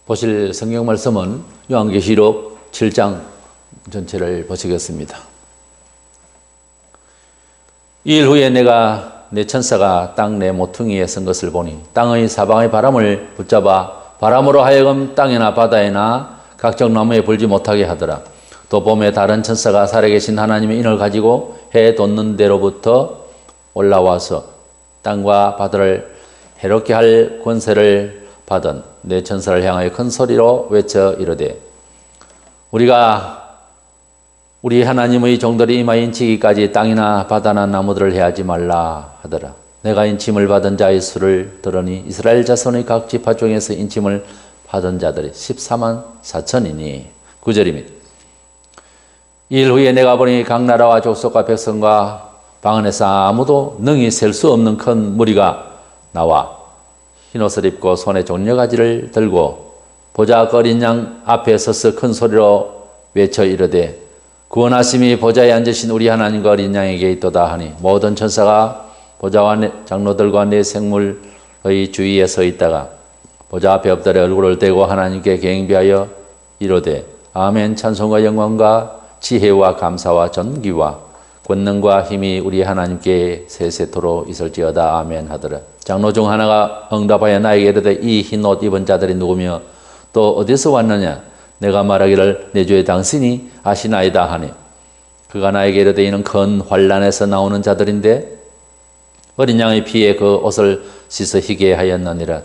보실 성경 말씀은 요한계시록 7장 전체를 보시겠습니다. 이일 후에 내가 내 천사가 땅 내 모퉁이에 선 것을 보니 땅의 사방의 바람을 붙잡아 바람으로 하여금 땅이나 바다에나 각종 나무에 불지 못하게 하더라. 또 봄에 다른 천사가 살아계신 하나님의 인을 가지고 해 돋는 데로부터 올라와서 땅과 바다를 해롭게 할 권세를 받은 내 천사를 향하여 큰 소리로 외쳐 이르되 우리 하나님의 종들이 임하 인치기까지 땅이나 바다나 나무들을 해하지 말라 하더라. 내가 인침을 받은 자의 수를 들으니 이스라엘 자손의 각 지파 중에서 인침을 받은 자들이 14만 4천이니 9절입니다. 이일 후에 내가 보니 각 나라와 족속과 백성과 방 안에서 아무도 능히 셀 수 없는 큰 무리가 나와 흰옷을 입고 손에 종려가지를 들고 보좌 어린 양 앞에 서서 큰 소리로 외쳐 이르되 구원하심이 보좌에 앉으신 우리 하나님과 어린 양에게 있도다 하니 모든 천사가 보좌와 장로들과 네 생물의 주위에 서 있다가 보좌 앞에 엎드려 얼굴을 대고 하나님께 경배하여 이르되 아멘. 찬송과 영광과 지혜와 감사와 존귀와 권능과 힘이 우리 하나님께 세세토록 있을지어다. 아멘 하더라. 장로 중 하나가 응답하여 나에게 이르되 이 흰 옷 입은 자들이 누구며 또 어디서 왔느냐? 내가 말하기를 내 주의 당신이 아시나이다 하니 그가 나에게 이르되 이는 큰 환난에서 나오는 자들인데 어린 양의 피에 그 옷을 씻어 희게 하였느니라.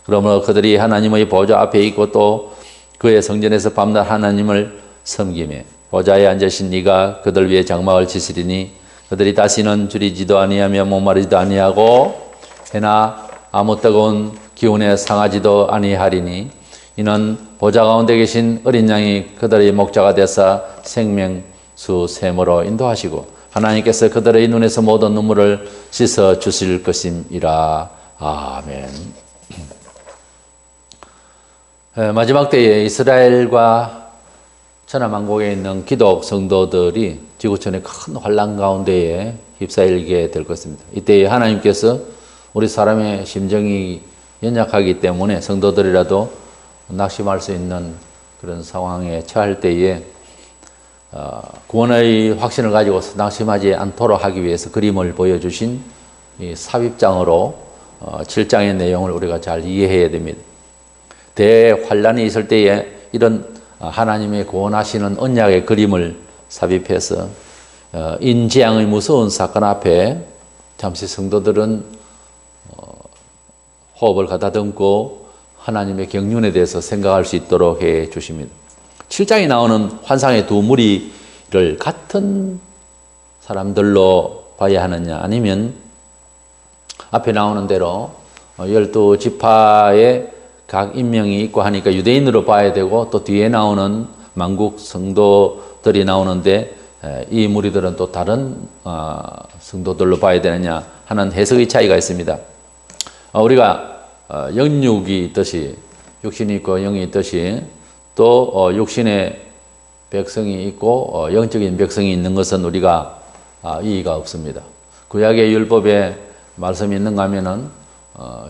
그러므로 그들이 하나님의 보좌 앞에 있고 또 그의 성전에서 밤낮 하나님을 섬기며 보좌에 앉으신 네가 그들 위에 장막을 치시리니 그들이 다시는 줄이지도 아니하며 목마르지도 아니하고 해나 아무 뜨거운 기운에 상하지도 아니하리니 이는 보좌 가운데 계신 어린 양이 그들의 목자가 되사 생명수 샘으로 인도하시고 하나님께서 그들의 눈에서 모든 눈물을 씻어 주실 것임이라. 아멘. 마지막 때에 이스라엘과 천하만국에 있는 기독 성도들이 지구촌의 큰 환난 가운데에 휩싸이게 될 것입니다. 이때 하나님께서 우리 사람의 심정이 연약하기 때문에 성도들이라도 낙심할 수 있는 그런 상황에 처할 때에 구원의 확신을 가지고 낙심하지 않도록 하기 위해서 그림을 보여주신 이 삽입장으로 7장의 내용을 우리가 잘 이해해야 됩니다. 대환란이 있을 때에 이런 하나님의 구원하시는 언약의 그림을 삽입해서 인재앙의 무서운 사건 앞에 잠시 성도들은 호흡을 가다듬고 하나님의 경륜에 대해서 생각할 수 있도록 해 주십니다. 7장에 나오는 환상의 두 무리를 같은 사람들로 봐야 하느냐 아니면 앞에 나오는 대로 12지파의 각 인명이 있고 하니까 유대인으로 봐야 되고 또 뒤에 나오는 만국 성도들이 나오는데 이 무리들은 또 다른 성도들로 봐야 되느냐 하는 해석의 차이가 있습니다. 우리가 영육이 있듯이 육신이 있고 영이 있듯이 또 육신의 백성이 있고 영적인 백성이 있는 것은 우리가 이의가 없습니다. 구약의 율법에 말씀이 있는가 하면은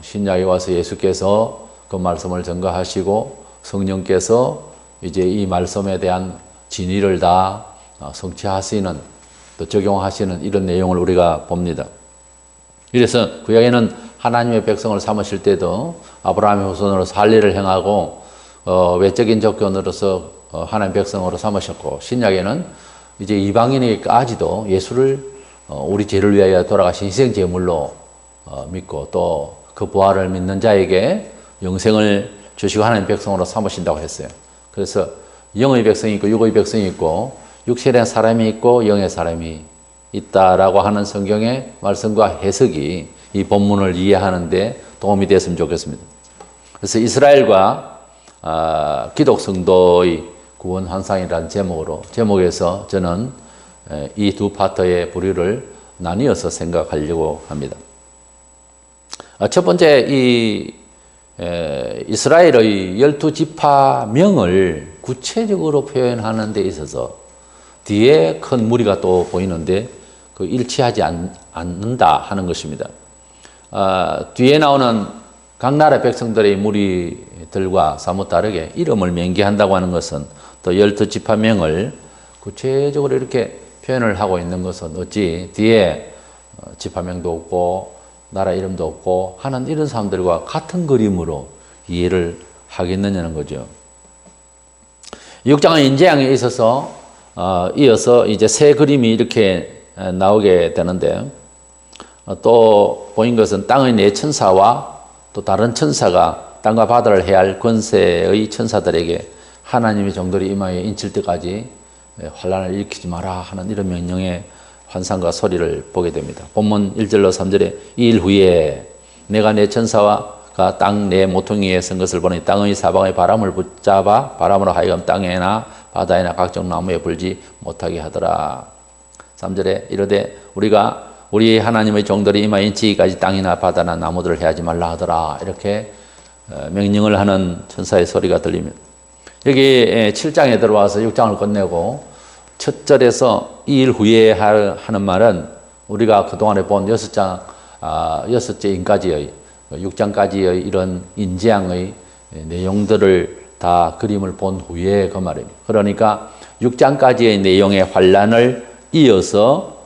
신약에 와서 예수께서 그 말씀을 전가하시고 성령께서 이제 이 말씀에 대한 진리를 다 성취하시는 또 적용하시는 이런 내용을 우리가 봅니다. 이래서 구약에는 하나님의 백성을 삼으실 때도 아브라함의 후손으로 할례를 행하고 외적인 조건으로서 하나님의 백성으로 삼으셨고 신약에는 이제 이방인에게까지도 예수를 우리 죄를 위하여 돌아가신 희생 제물로 믿고 또 그 부활을 믿는 자에게 영생을 주시고 하나님의 백성으로 삼으신다고 했어요. 그래서 영의 백성이 있고 육의 백성이 있고 육신의 사람이 있고 영의 사람이 있다라고 하는 성경의 말씀과 해석이 이 본문을 이해하는 데 도움이 됐으면 좋겠습니다. 그래서 이스라엘과 기독 성도의 구원 환상이라는 제목에서 저는 이 두 파트의 부류를 나뉘어서 생각하려고 합니다. 첫 번째 이스라엘의 12지파명을 구체적으로 표현하는 데 있어서 뒤에 큰 무리가 또 보이는데 그 일치하지 않는다 하는 것입니다. 뒤에 나오는 각 나라 백성들의 무리 들과 사뭇 다르게 이름을 명기한다고 하는 것은 또 12지파명을 구체적으로 이렇게 표현을 하고 있는 것은 어찌 뒤에 지파명도 없고 나라 이름도 없고 하는 이런 사람들과 같은 그림으로 이해를 하겠느냐는 거죠. 6장의 인재양에 있어서 이어서 이제 새 그림이 이렇게 나오게 되는데 또 보인 것은 땅의 네 천사와 또 다른 천사가 땅과 바다를 해할 권세의 천사들에게 하나님의 정돌이 임하여 인칠 때까지 환란을 일으키지 마라 하는 이런 명령의 환상과 소리를 보게 됩니다. 본문 1절로 3절에 이 일 후에 내가 내 천사가 땅 내 모퉁이에 선 것을 보니 땅의 사방의 바람을 붙잡아 바람으로 하여금 땅에나 바다에나 각종 나무에 불지 못하게 하더라. 3절에 이르되 우리가 우리 하나님의 정돌이 임하여 인치기까지 땅이나 바다나 나무들을 해하지 말라 하더라. 이렇게 명령을 하는 천사의 소리가 들리면 여기 7장에 들어와서 6장을 끝내고 첫 절에서 이 일 후에 하는 말은 우리가 그동안에 본 6장까지의 6장까지의 이런 인재양의 내용들을 다 그림을 본 후에 그 말입니다. 그러니까 6장까지의 내용의 환란을 이어서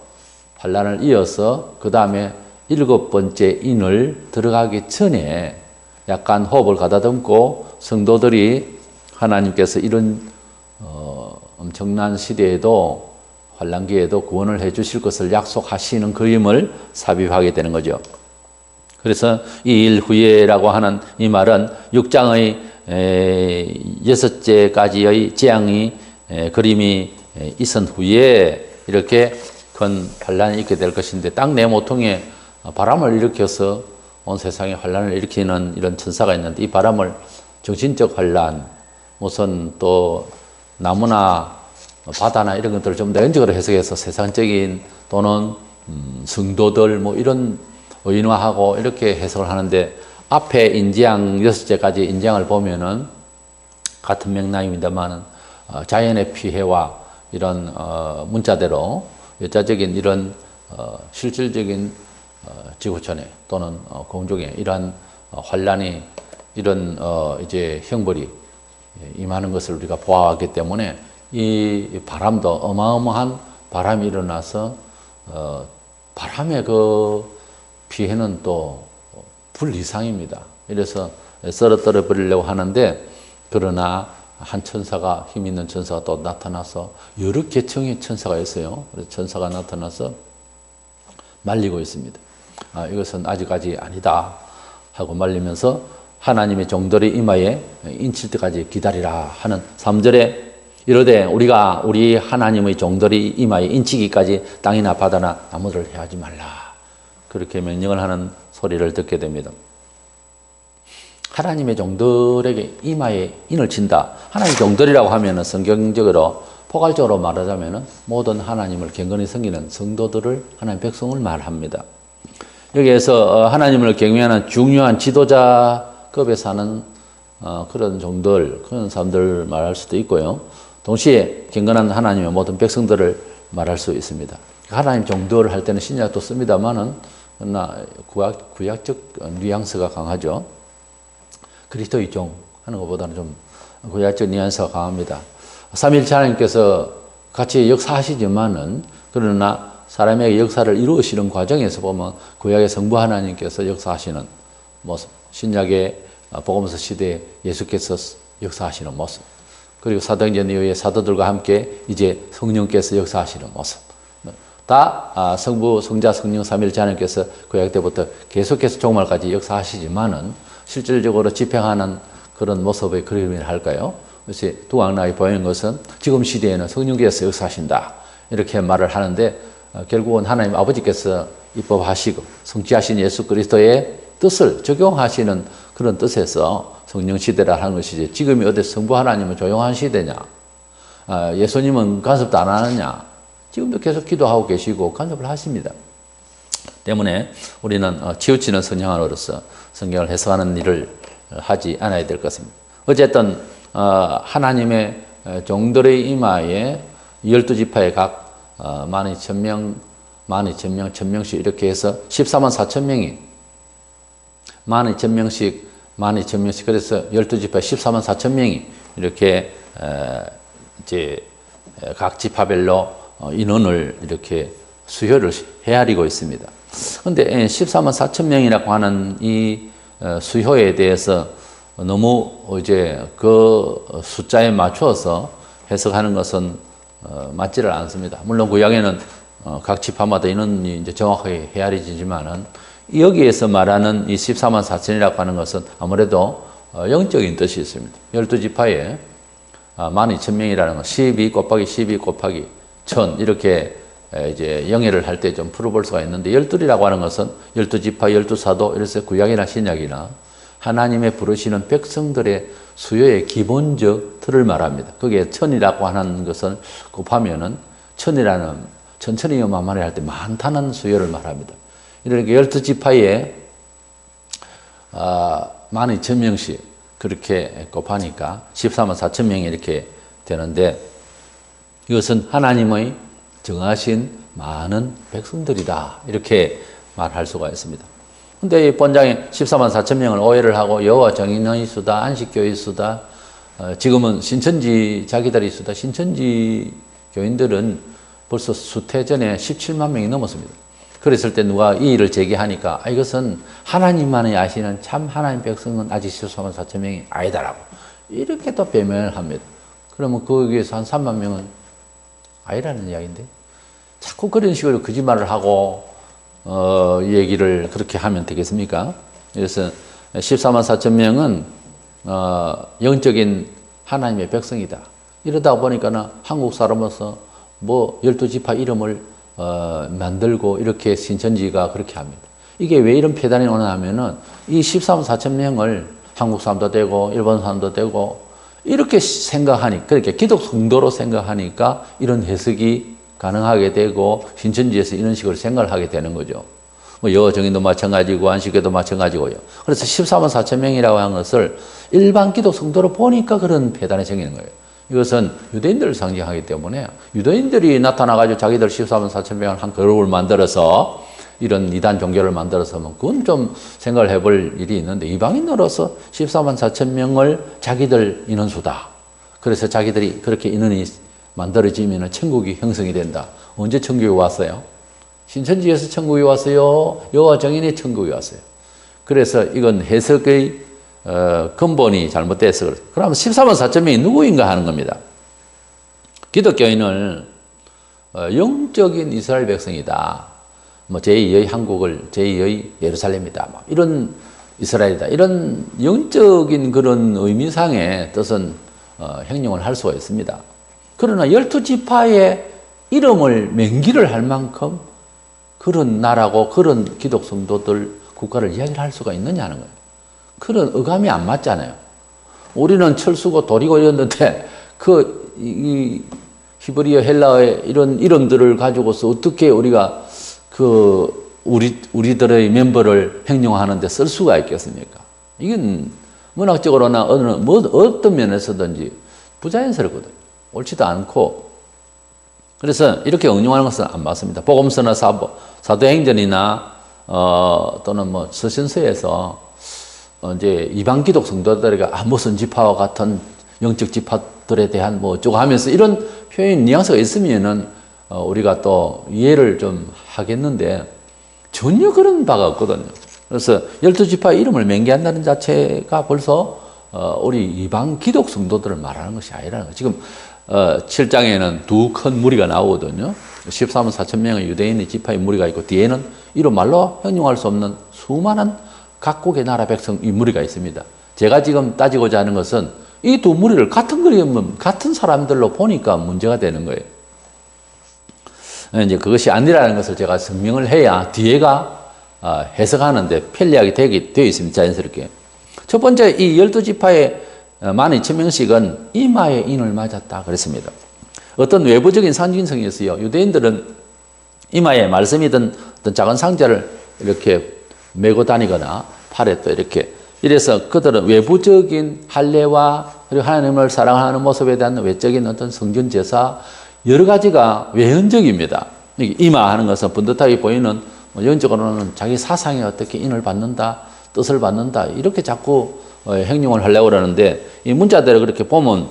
그 다음에 7번째 인을 들어가기 전에 약간 호흡을 가다듬고 성도들이 하나님께서 이런 엄청난 시대에도 환란기에도 구원을 해 주실 것을 약속하시는 그림을 삽입하게 되는 거죠. 그래서 이 일 후에라고 하는 이 말은 6장의 6제까지의 재앙이 그림이 있은 후에 이렇게 큰 환란이 있게 될 것인데 땅 내 모퉁이에 바람을 일으켜서 온 세상에 환란을 일으키는 이런 천사가 있는데 이 바람을 정신적 환란, 무슨 또 나무나 바다나 이런 것들을 좀 내연적으로 해석해서 세상적인 또는 성도들 뭐 이런 의인화하고 이렇게 해석을 하는데 앞에 인재양 6제까지 인재양을 보면은 같은 맥락입니다만은 자연의 피해와 이런 문자대로 여자적인 이런 실질적인 지구촌에 또는 공중에 이러한 환란이 이런 이제 형벌이 임하는 것을 우리가 보아왔기 때문에 이 바람도 어마어마한 바람이 일어나서 바람의 그 피해는 또 불 이상입니다. 이래서 썰어떨어 버리려고 하는데 그러나 한 천사가 힘 있는 천사가 또 나타나서 여러 계층의 천사가 있어요. 그래서 천사가 나타나서 말리고 있습니다. 이것은 아직까지 아니다 하고 말리면서 하나님의 정돌이 임하에 인칠 때까지 기다리라 하는 3절에 이르되 우리가 우리 하나님의 정돌이 임하에 인치기까지 땅이나 바다나 나무들을 해하지 말라. 그렇게 명령을 하는 소리를 듣게 됩니다. 하나님의 정돌에게 임하에 인을 친다. 하나님의 정돌이라고 하면은 성경적으로 포괄적으로 말하자면은 모든 하나님을 경건히 섬기는 성도들을 하나님 백성을 말합니다. 여기에서 하나님을 경외하는 중요한 지도자급에 사는 그런 종들, 그런 사람들 말할 수도 있고요. 동시에 경건한 하나님의 모든 백성들을 말할 수 있습니다. 하나님 정도를 할 때는 신약도 씁니다만은 그러나 구약적 뉘앙스가 강하죠. 그리스도의 종 하는 것보다는 좀 구약적 뉘앙스가 강합니다. 삼위일체 하나님께서 같이 역사하시지만은 그러나 사람에게 역사를 이루시는 과정에서 보면 구약의 성부 하나님께서 역사하시는 모습, 신약의 복음서 시대에 예수께서 역사하시는 모습, 그리고 사도행전 이후에 사도들과 함께 이제 성령께서 역사하시는 모습, 다 성부, 성자, 성령, 삼위일체 하나님께서 구약 때부터 계속해서 종말까지 역사하시지만은 실질적으로 집행하는 그런 모습의 그림이라 할까요? 그래서 두각나게 보이는 것은 지금 시대에는 성령께서 역사하신다 이렇게 말을 하는데 결국은 하나님 아버지께서 입법하시고 성취하신 예수 그리스도의 뜻을 적용하시는 그런 뜻에서 성령 시대라 하는 것이지 지금이 어디 성부 하나님은 조용한 시대냐, 예수님은 간섭도 안 하느냐, 지금도 계속 기도하고 계시고 간섭을 하십니다. 때문에 우리는 치우치는 성령으로서 성경을 해석하는 일을 하지 않아야 될 것입니다. 어쨌든 하나님의 종들의 임하에 12지파의 각 12,000명, 12,000명, 1,000명씩 이렇게 해서 14만 4천 명이 12,000명씩 12,000명씩, 그래서 12지파 14만 4천 명이 이렇게 이제 각 지파별로 인원을 이렇게 수혈을 헤아리고 있습니다. 그런데 14만 4천 명이라고 하는 이 수효에 대해서 너무 이제 그 숫자에 맞춰서 해석하는 것은 맞지를 않습니다. 물론 구약에는 각 지파마다 인원이 이제 정확하게 헤아려지지만은 여기에서 말하는 이 14만 4천이라고 하는 것은 아무래도 영적인 뜻이 있습니다. 12지파에 12,000명이라는 건 12 곱하기 12 곱하기 1000 이렇게 이제 영예를 할 때 좀 풀어볼 수가 있는데, 12이라고 하는 것은 12지파, 12사도, 이래서 구약이나 신약이나 하나님의 부르시는 백성들의 수요의 기본적 틀을 말합니다. 그게 1000이라고 하는 것을 곱하면은 1000이라는 천천히 만만히 할 때 많다는 수요를 말합니다. 이렇게 12지파에 12,000명씩 그렇게 곱하니까 14만 4천 명이 이렇게 되는데, 이것은 하나님의 정하신 많은 백성들이다, 이렇게 말할 수가 있습니다. 근데 이 본장에 14만 4천 명을 오해를 하고 여호와 정인의 수다, 안식교의 수다, 지금은 신천지 자기들이 수다, 신천지 교인들은 벌써 수태전에 17만 명이 넘었습니다. 그랬을 때 누가 이 일을 제기하니까 이것은 하나님만이 아시는 참 하나님 백성은 아직 14만 4천 명이 아니다라고 이렇게 또 변명을 합니다. 그러면 거기에서 한 3만 명은 아니라는 이야기인데, 자꾸 그런 식으로 거짓말을 하고 얘기를 그렇게 하면 되겠습니까? 그래서 14만 4천 명은 영적인 하나님의 백성이다. 이러다 보니까는 한국 사람으로서 뭐 12지파 이름을 만들고 이렇게 신천지가 그렇게 합니다. 이게 왜 이런 폐단이 오나 하면은 이 14만 4천 명을 한국 사람도 되고 일본 사람도 되고 이렇게 생각하니까, 그렇게 기독 성도로 생각하니까 이런 해석이 가능하게 되고 신천지에서 이런 식으로 생각을 하게 되는 거죠. 뭐 여호 정인도 마찬가지고 안식교도 마찬가지고요. 그래서 14만 4천 명이라고 하는 것을 일반 기독 성도로 보니까 그런 폐단이 생기는 거예요. 이것은 유대인들을 상징하기 때문에 유대인들이 나타나가지고 자기들 14만 4천 명을 한 그룹을 만들어서 이런 이단 종교를 만들어서 그건 좀 생각을 해볼 일이 있는데, 이방인으로서 14만 4천 명을 자기들 인원수다, 그래서 자기들이 그렇게 인원이 만들어지면 천국이 형성이 된다. 언제 천국이 왔어요? 신천지에서 천국이 왔어요? 여호와 정인의 천국이 왔어요? 그래서 이건 해석의 근본이 잘못돼서 그래요. 그러면 14만 4천 명이 누구인가 하는 겁니다. 기독교인을 영적인 이스라엘 백성이다, 뭐 제2의 한국을 제2의 예루살렘이다, 뭐 이런 이스라엘이다, 이런 영적인 그런 의미상의 뜻은 행용을 할 수가 있습니다. 그러나 12지파의 이름을 맹기를 할 만큼 그런 나라고 그런 기독 성도들 국가를 이야기를 할 수가 있느냐는 거예요. 그런 어감이 안 맞잖아요. 우리는 철수고 돌이고 이랬는데 이 히브리어 헬라어의 이런 이름들을 가지고서 어떻게 우리가 우리들의 멤버를 행용하는데 쓸 수가 있겠습니까? 이건 문학적으로나 어떤 면에서든지 부자연스럽거든요. 옳지도 않고. 그래서 이렇게 응용하는 것은 안 맞습니다. 복음서나 사도행전이나 또는 뭐 서신서에서 이제 이방 기독 성도들에게 무슨 지파와 같은 영적 지파들에 대한 뭐 어쩌고 하면서 이런 표현 뉘앙스가 있으면은 우리가 또 이해를 좀 하겠는데 전혀 그런 바가 없거든요. 그래서 12지파 이름을 맹기한다는 자체가 벌써 우리 이방 기독 성도들을 말하는 것이 아니라는 거예요. 지금 7장에는 두 큰 무리가 나오거든요. 14만 4천 명의 유대인의 지파의 무리가 있고, 뒤에는 이런 말로 형용할 수 없는 수많은 각국의 나라 백성 이 무리가 있습니다. 제가 지금 따지고자 하는 것은 이 두 무리를 같은 그림은 같은 사람들로 보니까 문제가 되는 거예요. 이제 그것이 아니라는 것을 제가 설명을 해야 뒤에가 해석하는데 편리하게 되어 있습니다. 자연스럽게. 첫 번째, 이 12지파의 12,000명씩은 이마에 인을 맞았다 그랬습니다. 어떤 외부적인 상징성이 있어요. 유대인들은 이마에 말씀이든 어떤 작은 상자를 이렇게 메고 다니거나 팔에 또 이렇게, 이래서 그들은 외부적인 할례와 그리고 하나님을 사랑하는 모습에 대한 외적인 어떤 성전 제사 여러 가지가 외형적입니다. 이마하는 것은 번듯하게 보이는, 영적으로는 자기 사상에 어떻게 인을 받는다, 뜻을 받는다, 이렇게 자꾸 행령을 하려고 그러는데 이 문자대로 그렇게 보면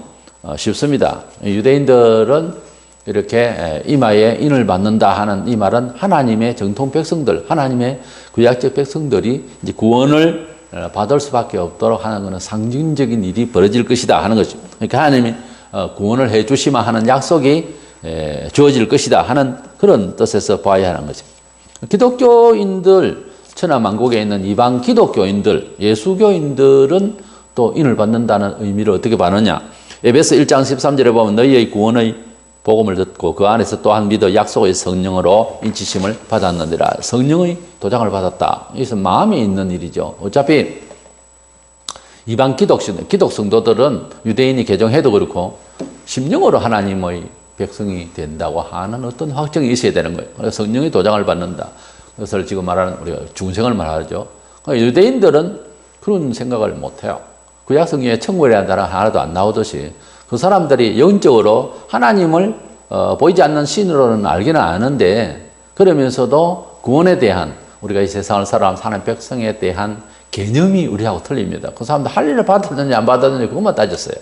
쉽습니다. 유대인들은 이렇게 이마에 인을 받는다 하는 이 말은 하나님의 정통 백성들, 하나님의 구약적 백성들이 이제 구원을 받을 수밖에 없도록 하는 것은 상징적인 일이 벌어질 것이다 하는 거죠. 그러니까 하나님이 구원을 해 주시마 하는 약속이 주어질 것이다 하는 그런 뜻에서 봐야 하는 거죠. 기독교인들, 천하만국에 있는 이방 기독교인들, 예수교인들은 또 인을 받는다는 의미를 어떻게 받느냐. 에베소 1장 13절에 보면 너희의 구원의 복음을 듣고 그 안에서 또한 믿어 약속의 성령으로 인치심을 받았느니라. 성령의 도장을 받았다. 이것은 마음에 있는 일이죠. 어차피 이방 기독 성도들은 유대인이 개종해도 그렇고 심령으로 하나님의 백성이 된다고 하는 어떤 확정이 있어야 되는 거예요. 그래서 성령의 도장을 받는다. 그것을 지금 말하는 우리가 중생을 말하죠. 유대인들은 그런 생각을 못해요. 구약 성경에 천국이라는 단어가 하나도 안 나오듯이 그 사람들이 영적으로 하나님을 보이지 않는 신으로는 알기는 아는데 그러면서도 구원에 대한 우리가 이 세상을 살아가는 사는 백성에 대한 개념이 우리하고 틀립니다. 그 사람들 할 일을 받았는지 안 받았는지 그것만 따졌어요.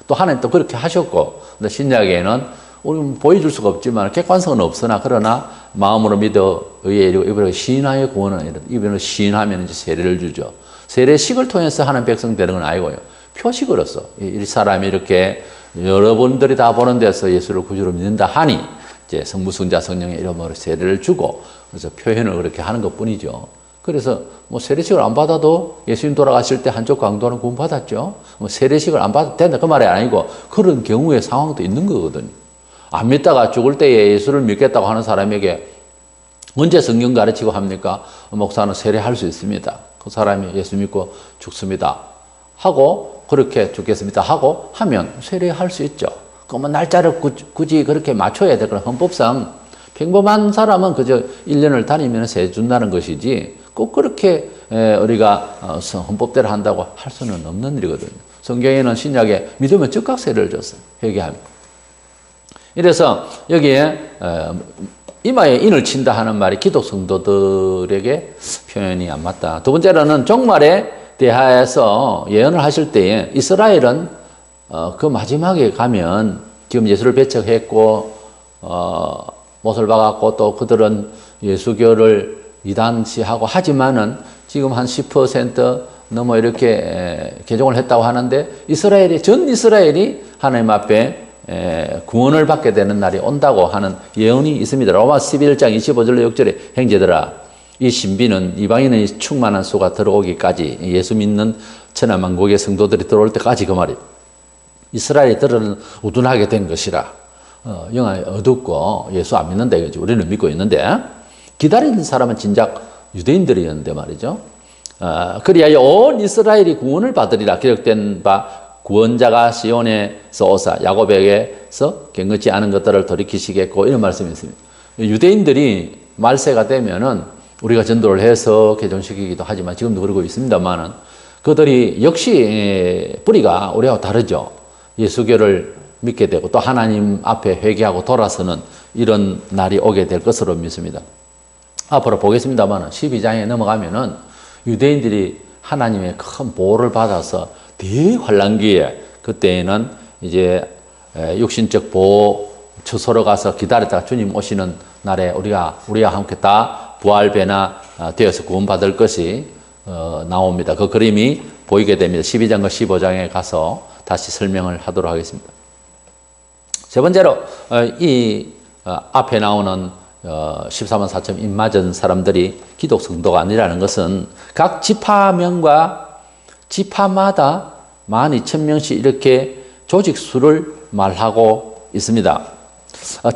또 하나님 또 그렇게 하셨고 근데 신약에는 우리는 보여줄 수가 없지만 객관성은 없으나 그러나 마음으로 믿어 의에 이르고 이번에 시인하여 구원은 이번에 시인하면 이제 세례를 주죠. 세례식을 통해서 하는 백성 되는 건 아니고요. 표식으로서 이 사람이 이렇게 여러분들이 다 보는 데서 예수를 구주로 믿는다 하니 이제 성부, 성자, 성령의 이름으로 세례를 주고 그래서 표현을 그렇게 하는 것뿐이죠. 그래서 뭐 세례식을 안 받아도 예수님 돌아가실 때 한쪽 강도는 구원 받았죠. 뭐 세례식을 안 받아도 된다 그 말이 아니고 그런 경우의 상황도 있는 거거든요. 안 믿다가 죽을 때에 예수를 믿겠다고 하는 사람에게 언제 성경 가르치고 합니까? 목사는 세례할 수 있습니다. 그 사람이 예수 믿고 죽습니다. 하고 그렇게 죽겠습니다 하고 하면 세례할 수 있죠. 그러면 날짜를 굳이 그렇게 맞춰야 될 거라 헌법상 평범한 사람은 그저 1년을 다니면 세례 준다는 것이지 꼭 그렇게 우리가 헌법대로 한다고 할 수는 없는 일이거든요. 성경에는 신약에 믿으면 즉각 세례를 줬어요. 회개하면. 이래서 여기에 이마에 인을 친다 하는 말이 기독 성도들에게 표현이 안 맞다. 두 번째로는 종말에 대하여서 예언을 하실 때에 이스라엘은 그 마지막에 가면 지금 예수를 배척했고 못을 박았고 또 그들은 예수교를 이단시하고 하지만은 지금 한 10% 넘어 이렇게 개종을 했다고 하는데 전 이스라엘이 하나님 앞에 구원을 받게 되는 날이 온다고 하는 예언이 있습니다. 로마 11장 25절로 6절에 형제들아 이 신비는 이방인의 충만한 수가 들어오기까지 예수 믿는 천하만국의 성도들이 들어올 때까지 그 말이에요. 이스라엘들은 우둔하게 된 것이라 영안이 어둡고 예수 안 믿는다 이거지. 우리는 믿고 있는데 기다리는 사람은 진작 유대인들이었는데 말이죠. 그리하여 온 이스라엘이 구원을 받으리라 기록된 바 구원자가 시온에서 오사 야곱에게서 경건치 않은 것들을 돌이키시겠고 이런 말씀이 있습니다. 유대인들이 말세가 되면은 우리가 전도를 해서 개종시키기도 하지만 지금도 그러고 있습니다만은 그들이 역시 뿌리가 우리하고 다르죠. 예수교를 믿게 되고 또 하나님 앞에 회개하고 돌아서는 이런 날이 오게 될 것으로 믿습니다. 앞으로 보겠습니다만은 12장에 넘어가면은 유대인들이 하나님의 큰 보호를 받아서 대환란기에 그때에는 이제 육신적 보호 처소로 가서 기다렸다가 주님 오시는 날에 우리와 함께 다 부활배나 되어서 구원받을 것이 나옵니다. 그 그림이 보이게 됩니다. 12장과 15장에 가서 다시 설명을 하도록 하겠습니다. 세 번째로 이 앞에 나오는 14만 4천 입 맞은 사람들이 기독 성도가 아니라는 것은 각 지파명과 지파마다 12,000명씩 이렇게 조직 수를 말하고 있습니다.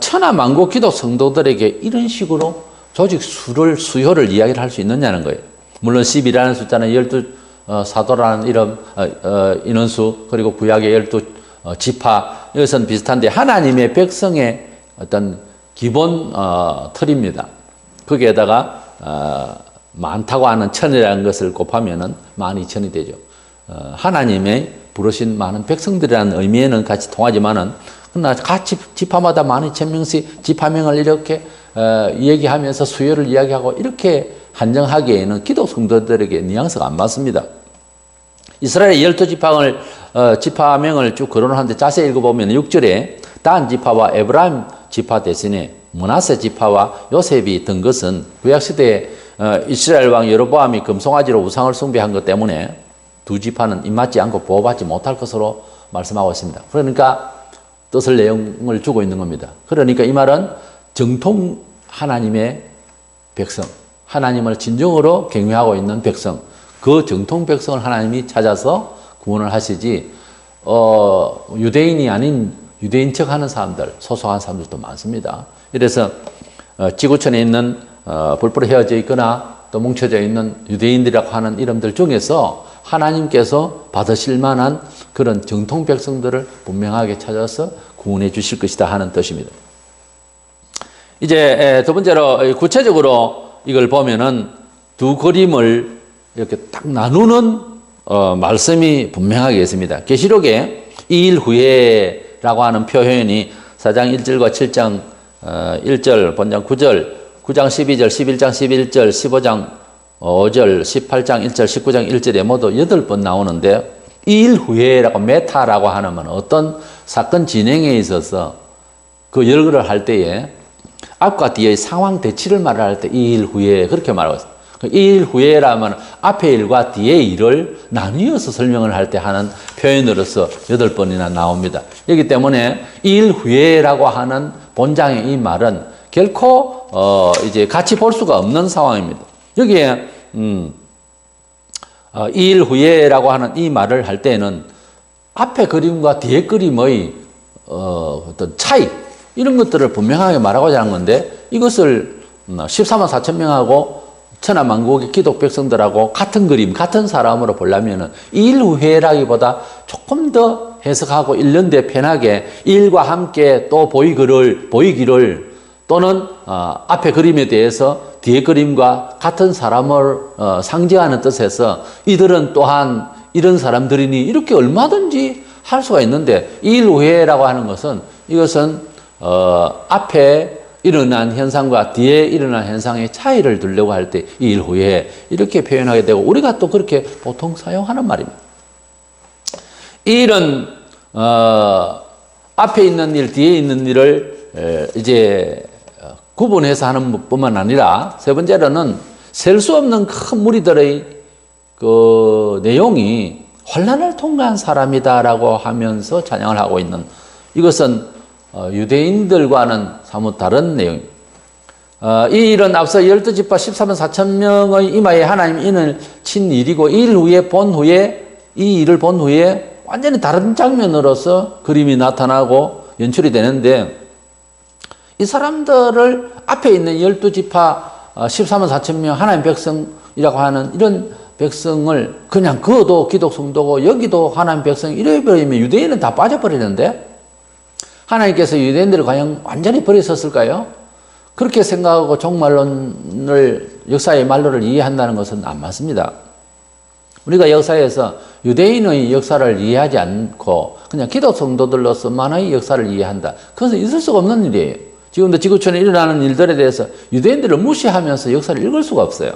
천하만국 기독 성도들에게 이런 식으로 조직 수요를 이야기를 할 수 있느냐는 거예요. 물론 10이라는 숫자는 12 사도라는 이름, 인원수 그리고 구약의 12 지파 이것은 비슷한데 하나님의 백성의 어떤 기본 틀입니다. 거기에다가 많다고 하는 천이라는 것을 곱하면은 12,000이 되죠. 하나님의 부르신 많은 백성들이라는 의미에는 같이 통하지만은 그러나 각 지파마다 12,000명씩 지파명을 이렇게 얘기하면서 수요를 이야기하고 이렇게 한정하기에는 기독 성도들에게 뉘앙스가 안 맞습니다. 이스라엘의 12지파를 지파명을 쭉 거론하는데 자세히 읽어보면 6절에 단 지파와 에브라임 지파 대신에 므낫세 지파와 요셉이 든 것은 구약시대에 이스라엘 왕 여로보암이 금송아지로 우상을 숭배한 것 때문에 두 지파는 입맞지 않고 보호받지 못할 것으로 말씀하고 있습니다. 그러니까 뜻을 내용을 주고 있는 겁니다. 그러니까 이 말은 정통 하나님의 백성, 하나님을 진정으로 경외하고 있는 백성, 그 정통 백성을 하나님이 찾아서 구원을 하시지 유대인이 아닌 유대인 척하는 사람들, 소속한 사람들도 많습니다. 이래서 지구촌에 있는 뿔뿔이 헤어져 있거나 또 뭉쳐져 있는 유대인들이라고 하는 이름들 중에서 하나님께서 받으실 만한 그런 정통 백성들을 분명하게 찾아서 구원해 주실 것이다 하는 뜻입니다. 이제 두 번째로 구체적으로 이걸 보면은 두 그림을 이렇게 딱 나누는 말씀이 분명하게 있습니다. 계시록에 2일 후에라고 하는 표현이 4장 1절과 7장 1절, 본장 9절, 9장 12절, 11장 11절, 15장 5절, 18장 1절, 19장 1절에 모두 8번 나오는데 2일 후에라고 메타라고 하는 어떤 사건 진행에 있어서 그 열거를 할 때에 앞과 뒤의 상황 대치를 말할 때 2일 후에 그렇게 말하고 있습니다. 2일 후에라면 앞의 일과 뒤의 일을 나뉘어서 설명을 할 때 하는 표현으로서 8번이나 나옵니다. 그렇기 때문에 2일 후에라고 하는 본장의 이 말은 결코 이제 같이 볼 수가 없는 상황입니다. 여기에 2일 후에라고 하는 이 말을 할 때는 앞의 그림과 뒤의 그림의 어떤 차이 이런 것들을 분명하게 말하고자 하는 건데 이것을 14만 4천 명하고 천하만국의 기독 백성들하고 같은 그림, 같은 사람으로 보려면은 2일 후에라기보다 조금 더 해석하고 일련대 편하게 일과 함께 또 보이기를 또는 앞의 그림에 대해서 뒤의 그림과 같은 사람을 상징하는 뜻에서 이들은 또한 이런 사람들이니 이렇게 얼마든지 할 수가 있는데 2일 후에라고 하는 것은 이것은 앞에 일어난 현상과 뒤에 일어난 현상의 차이를 두려고 할 때 2일 후에 이렇게 표현하게 되고 우리가 또 그렇게 보통 사용하는 말입니다. 이 일은 앞에 있는 일, 뒤에 있는 일을 이제 구분해서 하는 뿐만 아니라 세 번째로는 셀 수 없는 큰 무리들의 그 내용이 환난을 통과한 사람이다라고 하면서 찬양을 하고 있는 이것은 유대인들과는 사뭇 다른 내용입니다. 이 일은 앞서 12지파 14만 4천 명의 이마에 하나님 인을 친 일이고 이 일 후에 이 일을 본 후에 완전히 다른 장면으로서 그림이 나타나고 연출이 되는데 이 사람들을 앞에 있는 12지파 14만 4천 명 하나님 백성이라고 하는 이런 백성을 그냥 그도 기독 성도고 여기도 하나님 백성 이래버리면 유대인은 다 빠져버리는데 하나님께서 유대인들을 과연 완전히 버리셨을까요? 그렇게 생각하고 종말론을 역사의 말로를 이해한다는 것은 안 맞습니다. 우리가 역사에서 유대인의 역사를 이해하지 않고 그냥 기독 성도들로서만의 역사를 이해한다. 그것은 있을 수가 없는 일이에요. 지금도 지구촌에 일어나는 일들에 대해서 유대인들을 무시하면서 역사를 읽을 수가 없어요.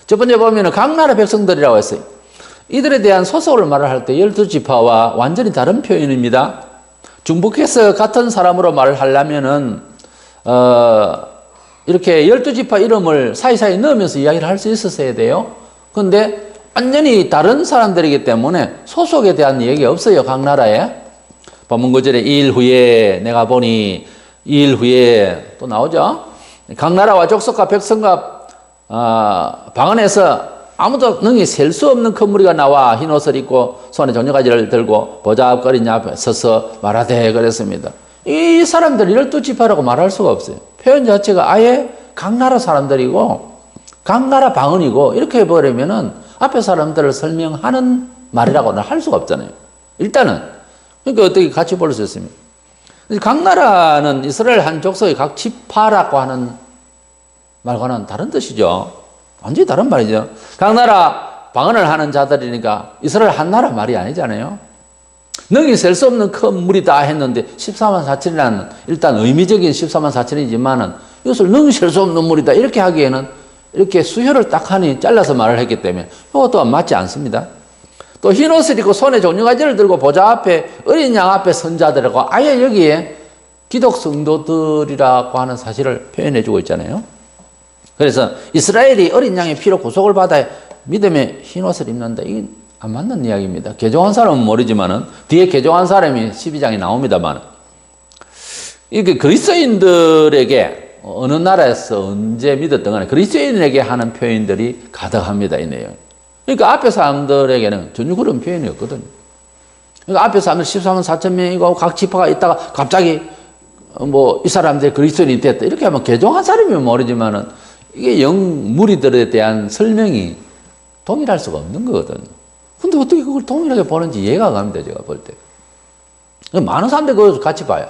첫 번째 보면 각 나라 백성들이라고 했어요. 이들에 대한 소속을 말을 할 때 12지파와 완전히 다른 표현입니다. 중복해서 같은 사람으로 말을 하려면은 이렇게 12지파 이름을 사이사이 넣으면서 이야기를 할 수 있었어야 돼요. 그런데 완전히 다른 사람들이기 때문에 소속에 대한 얘기가 없어요. 각 나라에. 본문 9절에 2일 후에 내가 보니 2일 후에 또 나오죠. 각 나라와 족속과 백성과 방언에서 아무도 능히 셀 수 없는 큰 무리가 나와 흰 옷을 입고 손에 종려가지를 들고 보잡거리니 앞에 서서 말하되 그랬습니다. 이 사람들 12지파라고 말할 수가 없어요. 표현 자체가 아예 각 나라 사람들이고 각 나라 방언이고 이렇게 해버리면은 앞에 사람들을 설명하는 말이라고는 할 수가 없잖아요. 일단은 그러니까 어떻게 같이 볼 수 있습니까? 각 나라는 이스라엘 한 족속의 각 지파라고 하는 말과는 다른 뜻이죠. 완전히 다른 말이죠. 각 나라 방언을 하는 자들이니까 이스라엘 한 나라 말이 아니잖아요. 능히 셀 수 없는 큰 무리다 했는데 14만 4천이라는 일단 의미적인 14만 4천이지만은 이것을 능히 셀 수 없는 무리다 이렇게 하기에는 이렇게 수혈을 딱 하니 잘라서 말을 했기 때문에 이것도 맞지 않습니다. 또 흰 옷을 입고 손에 종려가지를 들고 보좌 앞에 어린 양 앞에 선 자들이라고 아예 여기에 기독 성도들이라고 하는 사실을 표현해 주고 있잖아요. 그래서 이스라엘이 어린 양의 피로 구속을 받아야 믿음의 흰 옷을 입는다. 이게 안 맞는 이야기입니다. 개종한 사람은 모르지만은 뒤에 개종한 사람이 12장에 나옵니다만 이게 그리스도인들에게 어느 나라에서 언제 믿었던 간에 그리스도인에게 하는 표현들이 가득합니다. 이 내용. 그러니까 앞에 사람들에게는 전혀 그런 표현이 없거든요. 그러니까 앞에 사람들 14만 4천 명이고 각 지파가 있다가 갑자기 뭐 이 사람들이 그리스도인이 됐다. 이렇게 하면 개종한 사람이면 모르지만은 이게 영 무리들에 대한 설명이 동일할 수가 없는 거거든요. 근데 어떻게 그걸 동일하게 보는지 이해가 갑니다. 제가 볼 때. 많은 사람들이 그걸 같이 봐요.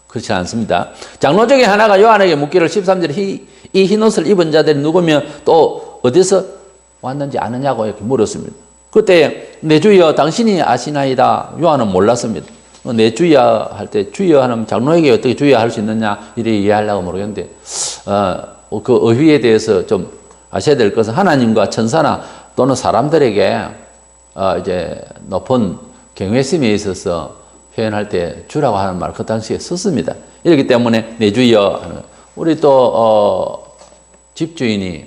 그렇지 않습니다. 장로 중에 하나가 요한에게 묻기를 13절에 이 흰옷을 입은 자들이 누구며 또 어디서 왔는지 아느냐고 이렇게 물었습니다. 그때 내 주여 당신이 아시나이다. 요한은 몰랐습니다. 내 주여 할 때 주여 하는 장로에게 어떻게 주여 할 수 있느냐 이래 이해하려고 모르겠는데 그 어휘에 대해서 좀 아셔야 될 것은 하나님과 천사나 또는 사람들에게 이제 높은 경외심에 있어서 표현할 때 주라고 하는 말 그 당시에 썼습니다. 이렇기 때문에 내 주여 우리 또 집주인이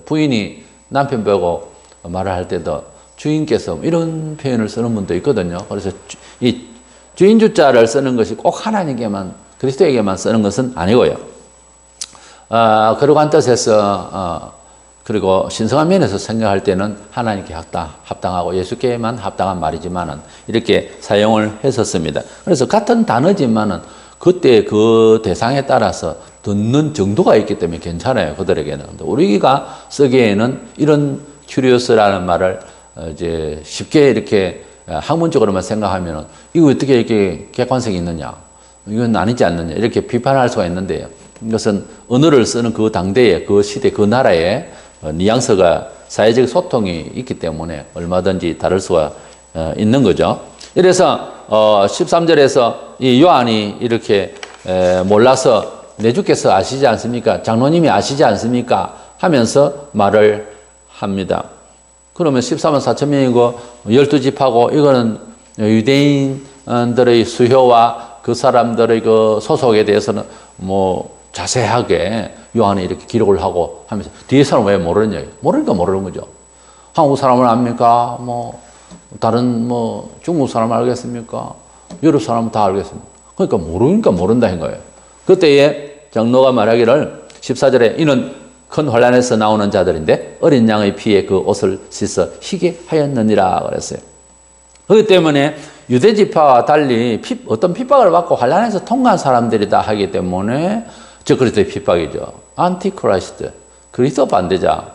부인이 남편 보고 말을 할 때도 주인께서 이런 표현을 쓰는 분도 있거든요. 그래서 이 주인 주자를 쓰는 것이 꼭 하나님께만 그리스도에게만 쓰는 것은 아니고요. 그러한 뜻에서 그리고 신성한 면에서 생각할 때는 하나님께 합당하고 예수께만 합당한 말이지만은 이렇게 사용을 했었습니다. 그래서 같은 단어지만은 그때 그 대상에 따라서 듣는 정도가 있기 때문에 괜찮아요. 그들에게는. 우리가 쓰기에는 이런 큐리오스라는 말을 이제 쉽게 이렇게 학문적으로만 생각하면은 이거 어떻게 이렇게 객관성이 있느냐? 이건 아니지 않느냐? 이렇게 비판할 수가 있는데요. 이것은 언어를 쓰는 그 당대에, 그 시대, 그 나라에 뉘앙스가 사회적 소통이 있기 때문에 얼마든지 다를 수가 있는 거죠. 이래서 13절에서 이 요한이 이렇게 몰라서 내 주께서 아시지 않습니까? 장로님이 아시지 않습니까? 하면서 말을 합니다. 그러면 14만 4천 명이고 12지파고 이거는 유대인들의 수효와 그 사람들의 그 소속에 대해서는 뭐 자세하게 요한이 이렇게 기록을 하고 하면서 뒤에 사람 왜 모르느냐? 모르니까 모르는 거죠. 한국 사람을 압니까? 뭐 다른 뭐 중국 사람을 알겠습니까? 유럽 사람은 다 알겠습니까? 그러니까 모르니까 모른다는 거예요. 그때에 장로가 말하기를 14절에 이는 큰 환란에서 나오는 자들인데 어린 양의 피에 그 옷을 씻어 희게 하였느니라 그랬어요. 그렇기 때문에 유대 지파와 달리 어떤 핍박을 받고 환란에서 통과한 사람들이다 하기 때문에 즉 그리스도의 핍박이죠. 안티크라이스트, 그리스도 반대자,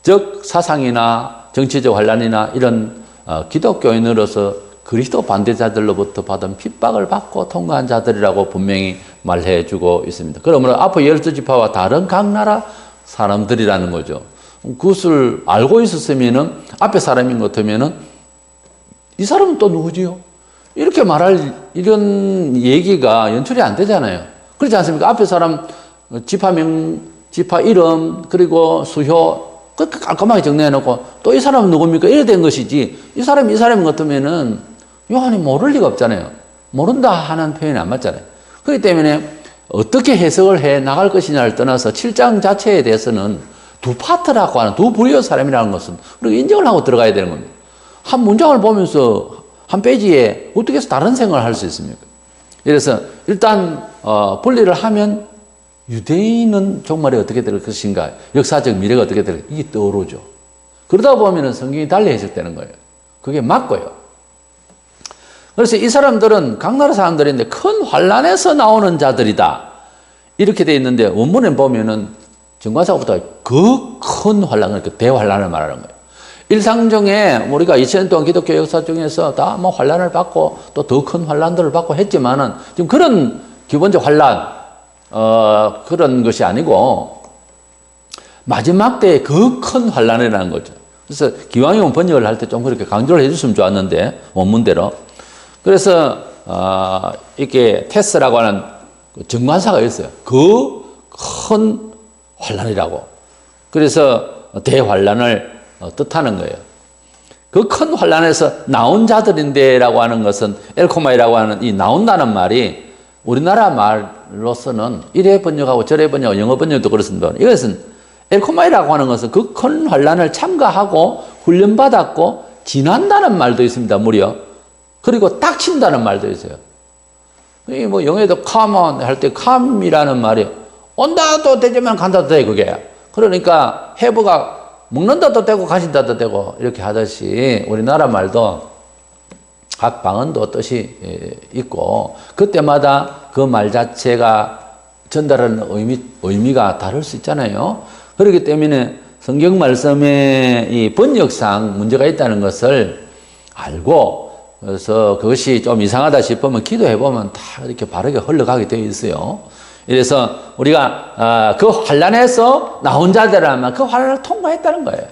즉 사상이나 정치적 환란이나 이런 기독교인으로서 그리스도 반대자들로부터 받은 핍박을 받고 통과한 자들이라고 분명히 말해주고 있습니다. 그러므로 앞에 12지파와 다른 각 나라 사람들이라는 거죠. 그것을 알고 있었으면은 앞에 사람인 것 같으면은 이 사람은 또 누구지요? 이렇게 말할 이런 얘기가 연출이 안 되잖아요. 그렇지 않습니까? 앞에 사람 지파명, 지파 이름 그리고 수효 그렇게 깔끔하게 정리해놓고 또 이 사람은 누굽니까? 이래 된 것이지 이 사람인 것 같으면은 요한이 모를 리가 없잖아요. 모른다 하는 표현이 안 맞잖아요. 그렇기 때문에 어떻게 해석을 해 나갈 것이냐를 떠나서 7장 자체에 대해서는 두 파트라고 하는 두 부류의 사람이라는 것은 우리가 인정을 하고 들어가야 되는 겁니다. 한 문장을 보면서 한 페이지에 어떻게 해서 다른 생각을 할 수 있습니까? 그래서 일단 분리를 하면 유대인은 종말이 어떻게 될 것인가, 역사적 미래가 어떻게 될 것인가, 이게 떠오르죠. 그러다 보면 성경이 달리 해석되는 거예요. 그게 맞고요. 그래서 이 사람들은 각 나라 사람들인데 큰 환란에서 나오는 자들이다. 이렇게 돼 있는데 원문에 보면은 정관사보다 그 큰 환란, 그 대환란을 말하는 거예요. 일상중에 우리가 2000년 동안 기독교 역사 중에서 다 뭐 환란을 받고 또 더 큰 환란들을 받고 했지만은 지금 그런 기본적 환란, 그런 것이 아니고 마지막 때에 그 큰 환란이라는 거죠. 그래서 기왕이면 번역을 할 때 좀 그렇게 강조를 해줬으면 좋았는데 원문대로. 그래서 이렇게 테스라고 하는 정관사가 있어요. 그 큰 환란이라고. 그래서 대환란을 뜻하는 거예요. 그 큰 환란에서 나온 자들인데라고 하는 것은 엘코마이라고 하는 이 나온다는 말이 우리나라 말로서는 이래 번역하고 저래 번역하고 영어 번역도 그렇습니다. 이것은 엘코마이라고 하는 것은 그 큰 환란을 참가하고 훈련받았고 지난다는 말도 있습니다. 무려. 그리고 닥친다는 말도 있어요. 이 뭐 영어에도 come on 할 때 come이라는 말이 온다도 되지만 간다도 돼 그게. 그러니까 have가 먹는다도 되고 가신다도 되고 이렇게 하듯이 우리나라 말도 각 방언도 뜻이 있고 그때마다 그 말 자체가 전달하는 의미가 다를 수 있잖아요. 그렇기 때문에 성경 말씀에 이 번역상 문제가 있다는 것을 알고 그래서 그것이 좀 이상하다 싶으면 기도해 보면 다 이렇게 바르게 흘러가게 되어 있어요. 그래서 우리가 그 환란에서 나온 자들이라면 그 환란을 통과했다는 거예요.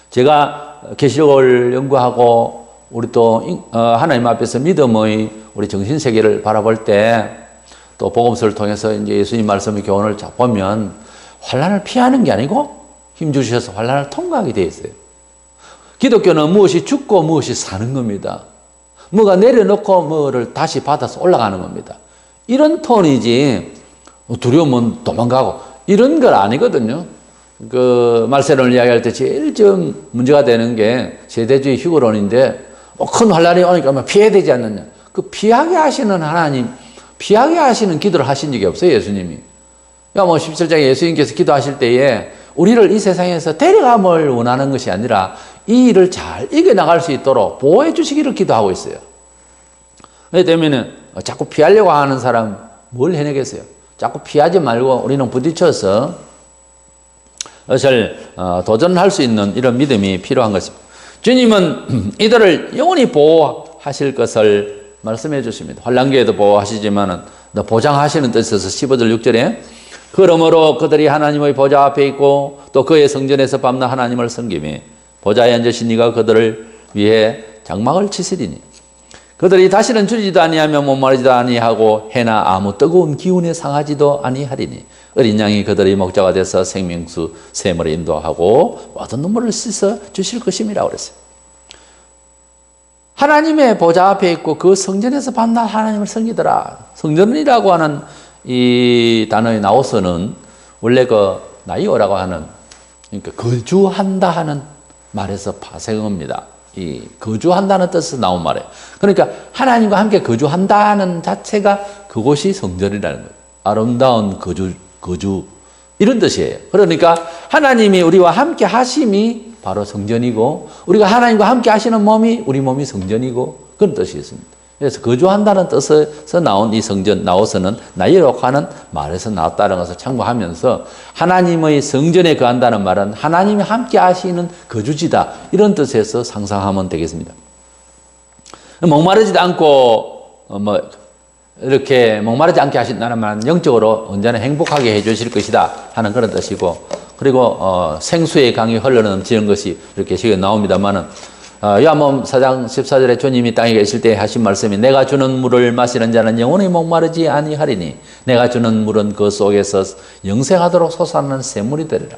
제가 계시록을 연구하고 우리 또 하나님 앞에서 믿음의 우리 정신 세계를 바라볼 때 또 복음서를 통해서 이제 예수님 말씀의 교훈을 보면 환란을 피하는 게 아니고 힘 주셔서 환란을 통과하게 되어 있어요. 기독교는 무엇이 죽고 무엇이 사는 겁니다. 뭐가 내려놓고 뭐를 다시 받아서 올라가는 겁니다. 이런 톤이지 두려우면 도망가고 이런 건 아니거든요. 그 말세론을 이야기할 때 제일 좀 문제가 되는 게 세대주의 휴거론인데 큰 환란이 오니까 피해야 되지 않느냐. 그 피하게 하시는 하나님, 피하게 하시는 기도를 하신 적이 없어요. 예수님이. 야, 뭐 17장에 예수님께서 기도하실 때에 우리를 이 세상에서 데려감을 원하는 것이 아니라 이 일을 잘 이겨나갈 수 있도록 보호해 주시기를 기도하고 있어요. 그렇기 때문에 자꾸 피하려고 하는 사람 뭘 해내겠어요? 자꾸 피하지 말고 우리는 부딪혀서 그것을 도전할 수 있는 이런 믿음이 필요한 것입니다. 주님은 이들을 영원히 보호하실 것을 말씀해 주십니다. 환란기에도 보호하시지만은 보장하시는 뜻에서 15절 6절에 그러므로 그들이 하나님의 보좌 앞에 있고 또 그의 성전에서 밤낮 하나님을 섬기며 보좌에 앉으신 이가 그들을 위해 장막을 치시리니 그들이 다시는 줄이지도 아니하며 목마르지도 아니하고 해나 아무 뜨거운 기운에 상하지도 아니하리니 어린 양이 그들의 목자가 돼서 생명수 샘을 인도하고 모든 눈물을 씻어 주실 것임이라고 그랬어요. 하나님의 보좌 앞에 있고 그 성전에서 밤낮 하나님을 섬기더라. 성전이라고 하는 이 단어의 나오서는 원래 그 나이오라고 하는 그러니까 거주한다 하는 말에서 파생합니다. 이 거주한다는 뜻에서 나온 말이에요. 그러니까 하나님과 함께 거주한다는 자체가 그곳이 성전이라는 거예요. 아름다운 거주 이런 뜻이에요. 그러니까 하나님이 우리와 함께 하심이 바로 성전이고 우리가 하나님과 함께 하시는 몸이 우리 몸이 성전이고 그런 뜻이 있습니다. 그래서 거주한다는 뜻에서 나온 이 성전 나오서는 나이라고 하는 말에서 나왔다는 것을 참고하면서 하나님의 성전에 거한다는 말은 하나님이 함께 하시는 거주지다 이런 뜻에서 상상하면 되겠습니다. 목마르지도 않고 이렇게 목마르지 않게 하신다는 말은 영적으로 언제나 행복하게 해주실 것이다 하는 그런 뜻이고 그리고 생수의 강이 흘러넘치는 것이 이렇게 시에 나옵니다만은 요한복음 4장 14절에 주님이 땅에 계실 때 하신 말씀이 내가 주는 물을 마시는 자는 영원히 목마르지 아니하리니 내가 주는 물은 그 속에서 영생하도록 솟아나는 샘물이 되리라.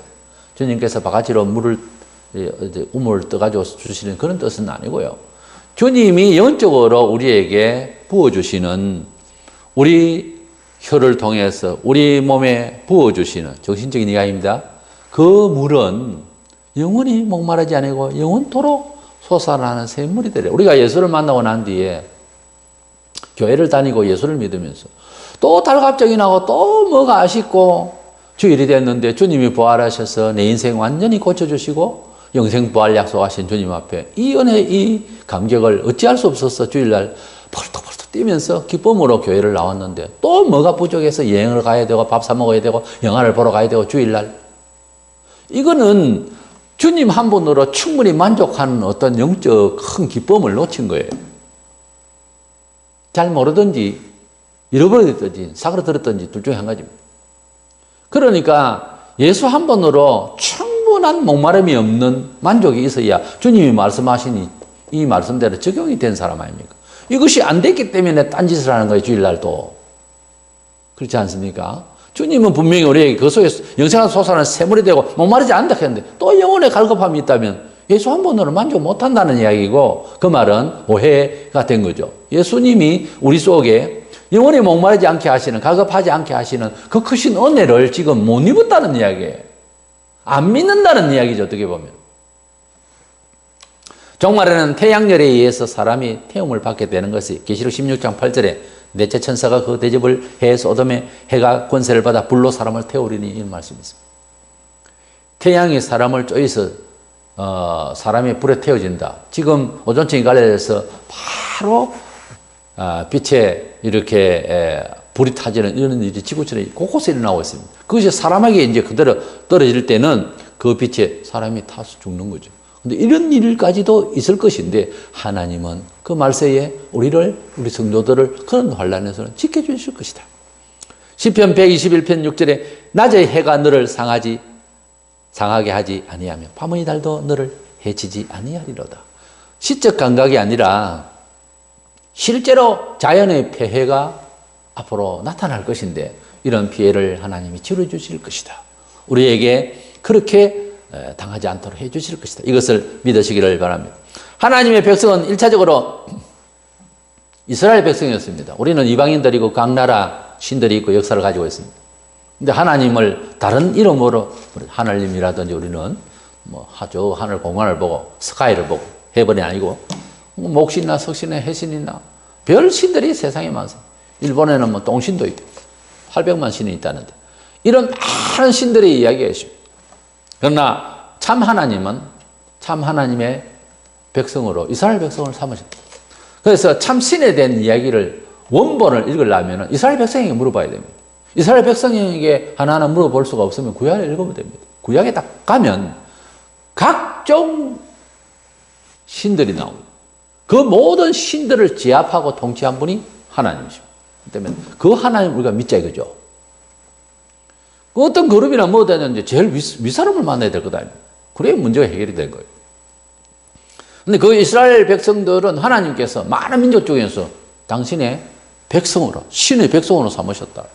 주님께서 바가지로 우물을 떠가지고 주시는 그런 뜻은 아니고요. 주님이 영적으로 우리에게 부어주시는 우리 혀를 통해서 우리 몸에 부어주시는 정신적인 이야기입니다. 그 물은 영원히 목마르지 아니고 영원토록 솟아나는 샘물이 되려. 우리가 예수를 만나고 난 뒤에 교회를 다니고 예수를 믿으면서 또 달갑정이 나고 또 뭐가 아쉽고 주일이 됐는데 주님이 부활하셔서 내 인생 완전히 고쳐주시고 영생 부활 약속하신 주님 앞에 이 은혜 이 감격을 어찌할 수 없어서 주일날 벌떡벌떡 뛰면서 기쁨으로 교회를 나왔는데 또 뭐가 부족해서 여행을 가야 되고 밥 사 먹어야 되고 영화를 보러 가야 되고 주일날 이거는 주님 한 분으로 충분히 만족하는 어떤 영적 큰 기쁨을 놓친 거예요. 잘 모르든지 잃어버렸든지 사그러들었든지 둘 중에 한 가지입니다. 그러니까 예수 한 분으로 충분한 목마름이 없는 만족이 있어야 주님이 말씀하신 이 말씀대로 적용이 된 사람 아닙니까? 이것이 안 됐기 때문에 딴짓을 하는 거예요. 주일날도. 그렇지 않습니까? 주님은 분명히 우리에게 그 속에 영생한 솟아나는 샘물이 되고 목마르지 않다 했는데 또 영혼의 갈급함이 있다면 예수 한 번으로 만족 못한다는 이야기고 그 말은 오해가 된 거죠. 예수님이 우리 속에 영혼이 목마르지 않게 하시는, 갈급하지 않게 하시는 그 크신 은혜를 지금 못 입었다는 이야기예요. 안 믿는다는 이야기죠, 어떻게 보면. 종말에는 태양열에 의해서 사람이 태움을 받게 되는 것이 계시록 16장 8절에 넷째 천사가 그 대접을 해 소돔의 해가 권세를 받아 불로 사람을 태우리니 이런 말씀이 있습니다. 태양이 사람을 쪼여서 사람이 불에 태워진다. 지금 오존층이 갈라져서 바로 빛에 이렇게 불이 타지는 이런 일이 지구촌에 곳곳에 일어나고 있습니다. 그것이 사람에게 이제 그대로 떨어질 때는 그 빛에 사람이 타서 죽는 거죠. 근데 이런 일까지도 있을 것인데 하나님은 그 말세에 우리 성도들을 그런 환난에서는 지켜주실 것이다. 시편 121편 6절에 낮의 해가 너를 상하게 하지 아니하며 밤의 달도 너를 해치지 아니하리로다. 시적 감각이 아니라 실제로 자연의 폐해가 앞으로 나타날 것인데 이런 피해를 하나님이 치러주실 것이다. 우리에게 그렇게 당하지 않도록 해주실 것이다. 이것을 믿으시기를 바랍니다. 하나님의 백성은 1차적으로 이스라엘 백성이었습니다. 우리는 이방인들이고 각 나라 신들이 있고 역사를 가지고 있습니다. 근데 하나님을 다른 이름으로 하늘님이라든지 우리는 뭐 저 하늘 공간을 보고 스카이를 보고 해번이 아니고 목신이나 석신이나 해신이나 별 신들이 세상에 많습니다. 일본에는 뭐 똥신도 있고 800만 신이 있다는데 이런 많은 신들의 이야기가 있습니다. 그러나 참 하나님은 참 하나님의 백성으로 이스라엘 백성을 삼으셨다. 그래서 참 신에 대한 이야기를 원본을 읽으려면 이스라엘 백성에게 물어봐야 됩니다. 이스라엘 백성에게 하나하나 물어볼 수가 없으면 구약을 읽으면 됩니다. 구약에 딱 가면 각종 신들이 나옵니다. 그 모든 신들을 제압하고 통치한 분이 하나님이십니다. 그렇기 때문에 그 하나님 우리가 믿자 이거죠. 어떤 그룹이나 뭐 되는지 제일 윗사람을 만나야 될 거다. 그래야 문제가 해결이 된 거예요. 근데 그 이스라엘 백성들은 하나님께서 많은 민족 중에서 당신의 백성으로, 신의 백성으로 삼으셨다.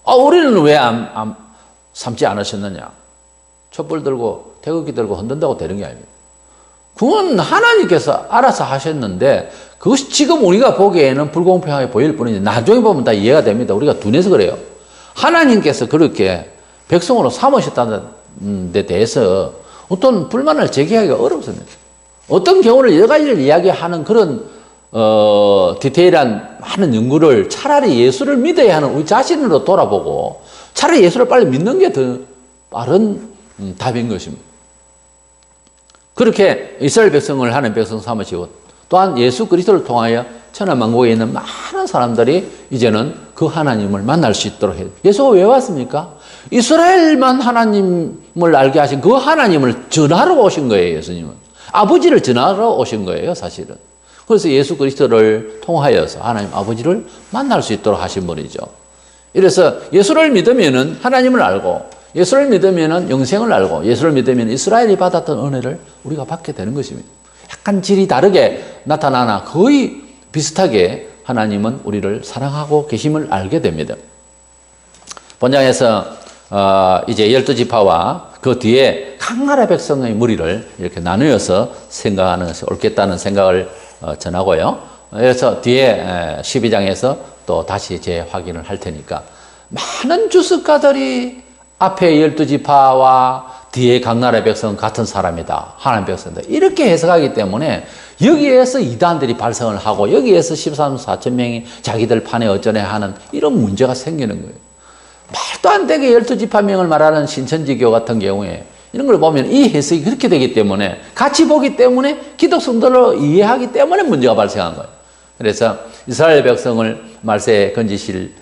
우리는 왜 삼지 않으셨느냐? 촛불 들고, 태극기 들고 흔든다고 되는 게 아닙니다. 그건 하나님께서 알아서 하셨는데, 그것이 지금 우리가 보기에는 불공평하게 보일 뿐이지, 나중에 보면 다 이해가 됩니다. 우리가 둔해서 그래요. 하나님께서 그렇게 백성으로 삼으셨다는 데 대해서 어떤 불만을 제기하기가 어렵습니다. 어떤 경우를 여러 가지를 이야기하는 그런 디테일한 많은 연구를 차라리 예수를 믿어야 하는 우리 자신으로 돌아보고 차라리 예수를 빨리 믿는 게 더 빠른 답인 것입니다. 그렇게 이스라엘 백성을 하나님 백성 삼으시고 또한 예수 그리스도를 통하여 천하만국에 있는 많은 사람들이 이제는 그 하나님을 만날 수 있도록 해요. 예수가 왜 왔습니까? 이스라엘만 하나님을 알게 하신 그 하나님을 전하러 오신 거예요. 예수님은 아버지를 전하러 오신 거예요. 사실은. 그래서 예수 그리스도를 통하여서 하나님 아버지를 만날 수 있도록 하신 분이죠. 이래서 예수를 믿으면은 하나님을 알고 예수를 믿으면은 영생을 알고 예수를 믿으면 이스라엘이 받았던 은혜를 우리가 받게 되는 것입니다. 약간 질이 다르게 나타나나 거의 비슷하게 하나님은 우리를 사랑하고 계심을 알게 됩니다. 본장에서 이제 12지파와 그 뒤에 각 나라 백성의 무리를 이렇게 나누어서 생각하는 것이 옳겠다는 생각을 전하고요. 그래서 뒤에 12장에서 또 다시 재확인을 할 테니까 많은 주석가들이 앞에 12지파와 뒤에 각 나라의 백성은 같은 사람이다. 하나님 백성이다. 이렇게 해석하기 때문에 여기에서 이단들이 발생을 하고 여기에서 13만 4천 명이 자기들 판에 어쩌네 하는 이런 문제가 생기는 거예요. 말도 안 되게 12지파명을 말하는 신천지교 같은 경우에 이런 걸 보면 이 해석이 그렇게 되기 때문에 같이 보기 때문에 기독성들로 이해하기 때문에 문제가 발생한 거예요. 그래서 이스라엘 백성을 말세에 건지실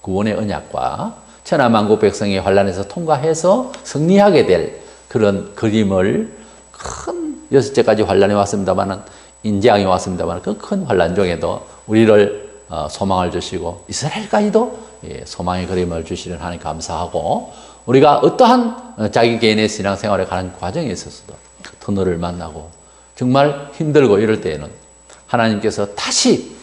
구원의 언약과 천하만국 백성의 환난에서 통과해서 승리하게 될 그런 그림을 큰 6제까지 환난이 왔습니다만 인재앙이 왔습니다만 그 큰 환난 중에도 우리를 소망을 주시고 이스라엘까지도 소망의 그림을 주시는 하나님 감사하고 우리가 어떠한 자기 개인의 신앙생활에 가는 과정에 있어서도 터널을 만나고 정말 힘들고 이럴 때에는 하나님께서 다시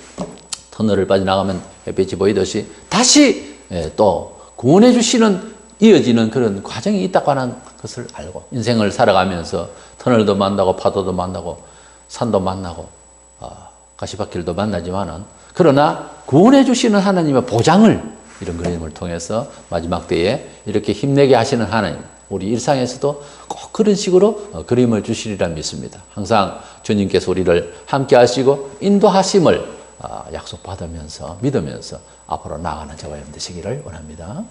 터널을 빠져나가면 햇빛이 보이듯이 다시 또 구원해 주시는 이어지는 그런 과정이 있다고 하는 것을 알고 인생을 살아가면서 터널도 만나고 파도도 만나고 산도 만나고 가시밭길도 만나지만은 그러나 구원해 주시는 하나님의 보장을 이런 그림을 통해서 마지막 때에 이렇게 힘내게 하시는 하나님, 우리 일상에서도 꼭 그런 식으로 그림을 주시리라 믿습니다. 항상 주님께서 우리를 함께 하시고 인도하심을 약속받으면서 믿으면서 앞으로 나아가는 저와 여러분 되시기를 원합니다.